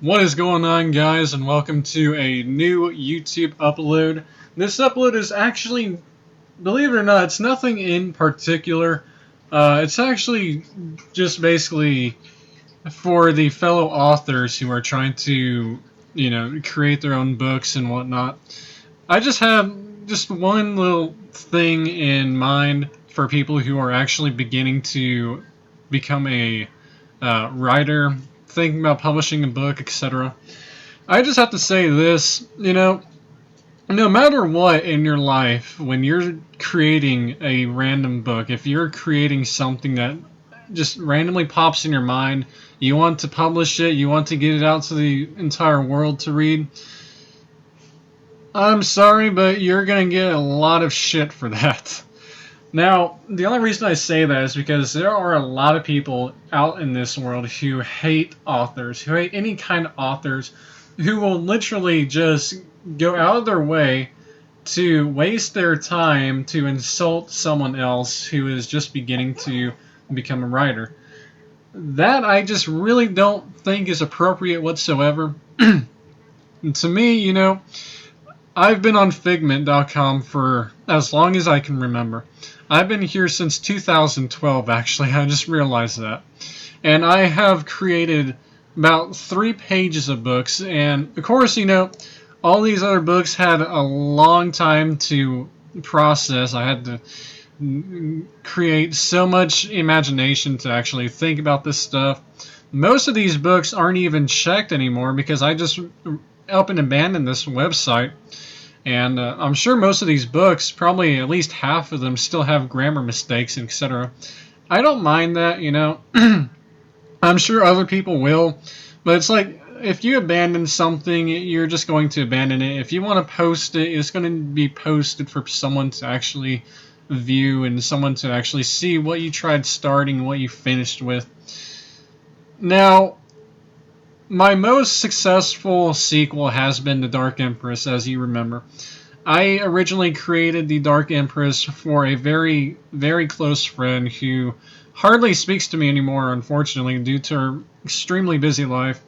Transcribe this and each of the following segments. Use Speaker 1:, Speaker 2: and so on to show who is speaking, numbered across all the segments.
Speaker 1: What is going on, guys, and welcome to a new YouTube upload. This upload is actually, believe it or not, it's nothing in particular. It's actually just basically for the fellow authors who are trying to, create their own books and whatnot. I just have just one little thing in mind for people who are actually beginning to become a writer, thinking about publishing a book, etc. I just have to say this, no matter what in your life, when you're creating a random book, if you're creating something that just randomly pops in your mind, you want to publish it, you want to get it out to the entire world to read, I'm sorry, but you're going to get a lot of shit for that. Now, the only reason I say that is because there are a lot of people out in this world who hate authors, who hate any kind of authors, who will literally just go out of their way to waste their time to insult someone else who is just beginning to become a writer. That I just really don't think is appropriate whatsoever. To me, I've been on Figment.com for as long as I can remember. I've been here since 2012, actually. I just realized that. And I have created about 3 pages of books. And, of course, all these other books had a long time to process. I had to create so much imagination to actually think about this stuff. Most of these books aren't even checked anymore because I just up and abandoned this website. And I'm sure most of these books, probably at least half of them, still have grammar mistakes, etc. I don't mind that, I'm sure other people will. But it's like, if you abandon something, you're just going to abandon it. If you want to post it, it's going to be posted for someone to actually view and someone to actually see what you tried starting and what you finished with. Now, my most successful sequel has been The Dark Empress, as you remember. I originally created The Dark Empress for a very, very close friend who hardly speaks to me anymore, unfortunately, due to her extremely busy life.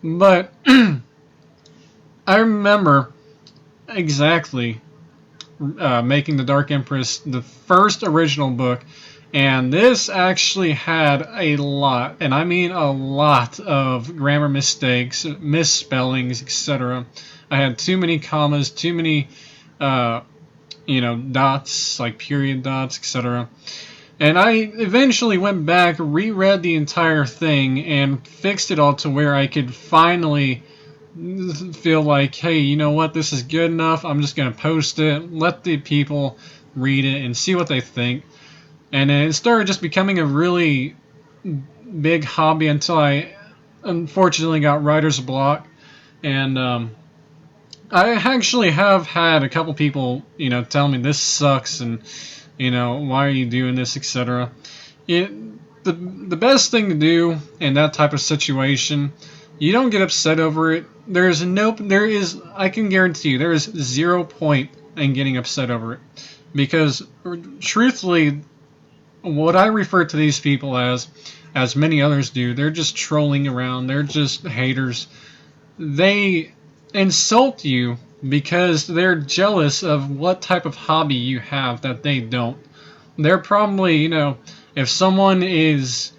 Speaker 1: But I remember exactly making The Dark Empress the first original book. And this actually had a lot, and I mean a lot, of grammar mistakes, misspellings, etc. I had too many commas, too many, dots, like period dots, etc. And I eventually went back, reread the entire thing, and fixed it all to where I could finally feel like, hey, you know what, this is good enough. I'm just going to post it, let the people read it, and see what they think. And it started just becoming a really big hobby until I unfortunately got writer's block. And I actually have had a couple people, tell me this sucks and, why are you doing this, etc. The best thing to do in that type of situation, you don't get upset over it. I can guarantee you, there is 0 point in getting upset over it. Because, truthfully, what I refer to these people as many others do, they're just trolling around. They're just haters. They insult you because they're jealous of what type of hobby you have that they don't. They're probably, if someone is,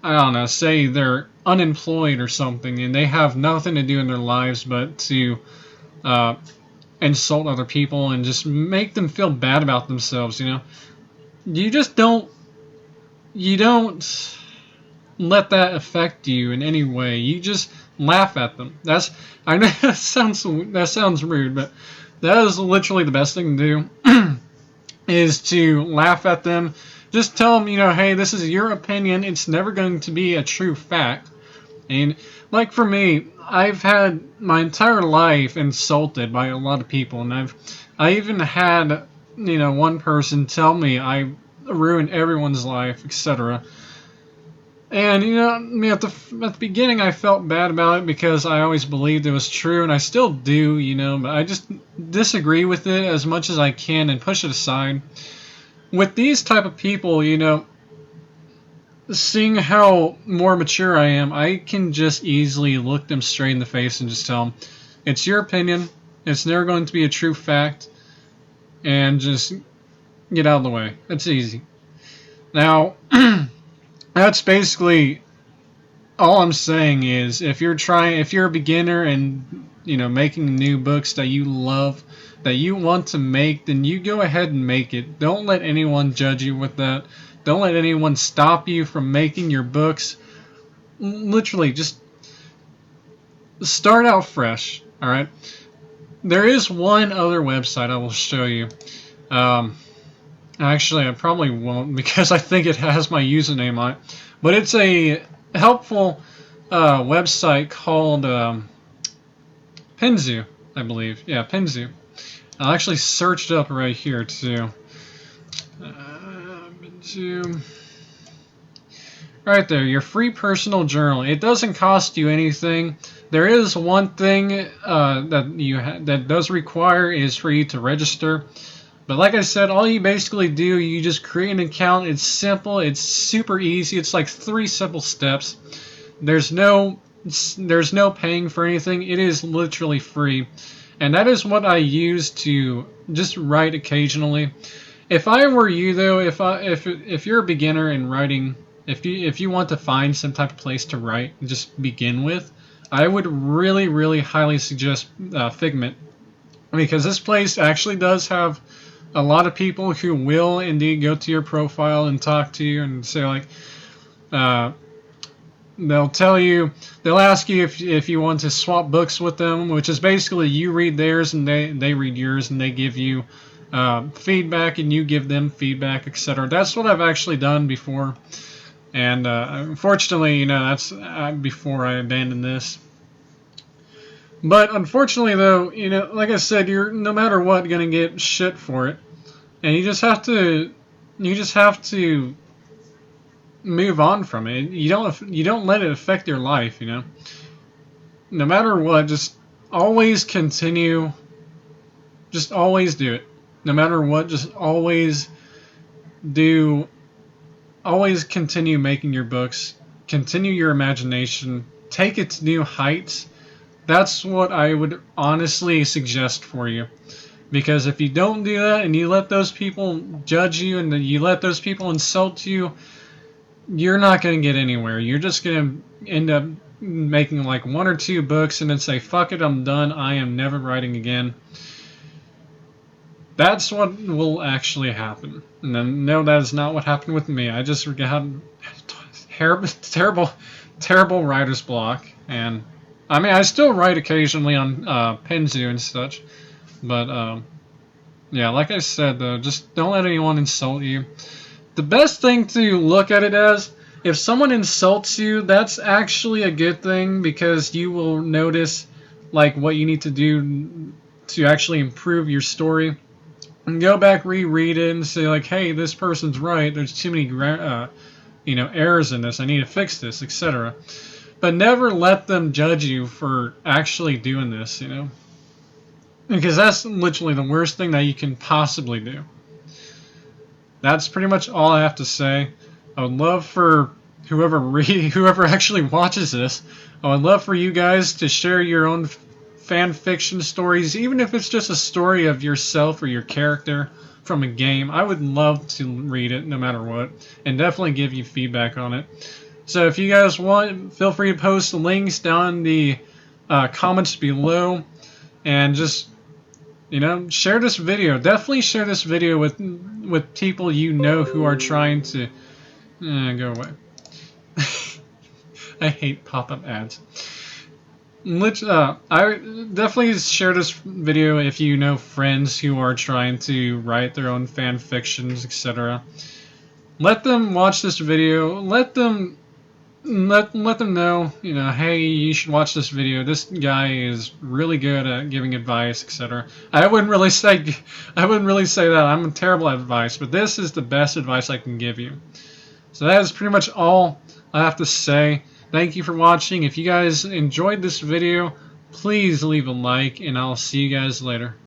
Speaker 1: I don't know, say they're unemployed or something and they have nothing to do in their lives but to insult other people and just make them feel bad about themselves, you just don't let that affect you in any way. You just laugh at them. I know that sounds rude, but that is literally the best thing to do is to laugh at them. Just tell them, hey, this is your opinion. It's never going to be a true fact. And like for me, I've had my entire life insulted by a lot of people, and I even had one person tell me I ruined everyone's life, etc. And I mean, at the beginning, I felt bad about it because I always believed it was true, and I still do, but I just disagree with it as much as I can and push it aside. With these type of people, seeing how more mature I am, I can just easily look them straight in the face and just tell them, it's your opinion, it's never going to be a true fact, and just get out of the way. It's easy. Now, that's basically all I'm saying is if you're a beginner and making new books that you love, that you want to make, then you go ahead and make it. Don't let anyone judge you with that. Don't let anyone stop you from making your books. Literally, just start out fresh. All right. There is one other website I will show you. Actually, I probably won't because I think it has my username on it. But it's a helpful website called Penzu, I believe. Yeah, Penzu. I'll actually search it up right here too. Penzu. Right there, your free personal journal. It doesn't cost you anything. There is one thing that does require is for you to register. But like I said, all you basically do, you just create an account. It's simple. It's super easy. It's like 3 simple steps. There's no paying for anything. It is literally free. And that is what I use to just write occasionally. If I were you though, if you're a beginner in writing, if you want to find some type of place to write, just begin with, I would really, really highly suggest Figment, because this place actually does have a lot of people who will indeed go to your profile and talk to you and say like, they'll ask you if you want to swap books with them, which is basically you read theirs and they read yours and they give you feedback and you give them feedback, etc. That's what I've actually done before, and unfortunately, that's before I abandoned this. But unfortunately, though, like I said, you're no matter what gonna get shit for it, and you just have to move on from it. You don't let it affect your life. No matter what, just always continue. Just always do it. No matter what, just always do. Always continue making your books. Continue your imagination. Take it to new heights. That's what I would honestly suggest for you. Because if you don't do that and you let those people judge you and you let those people insult you, you're not going to get anywhere. You're just going to end up making like 1 or 2 books and then say, fuck it, I'm done. I am never writing again. That's what will actually happen. And then, no, that is not what happened with me. I just had terrible writer's block. And I mean, I still write occasionally on Penzu and such, but yeah, like I said though, just don't let anyone insult you. The best thing to look at it as, if someone insults you, that's actually a good thing, because you will notice like what you need to do to actually improve your story, and go back, reread it, and say like, hey, this person's right. There's too many errors in this. I need to fix this, etc. But never let them judge you for actually doing this, because that's literally the worst thing that you can possibly do. That's pretty much all I have to say. I would love for whoever actually watches this, I would love for you guys to share your own fan fiction stories, even if it's just a story of yourself or your character from a game. I would love to read it no matter what, and definitely give you feedback on it. So if you guys want, feel free to post the links down in the comments below, and just share this video. Definitely share this video with people who are trying to go away. I hate pop-up ads. I definitely share this video if you know friends who are trying to write their own fan fictions, etc. Let them watch this video. Let them know, hey, you should watch this video. This guy is really good at giving advice, etc. I wouldn't really say that. I'm terrible at advice, but this is the best advice I can give you. So that is pretty much all I have to say. Thank you for watching. If you guys enjoyed this video, please leave a like, and I'll see you guys later.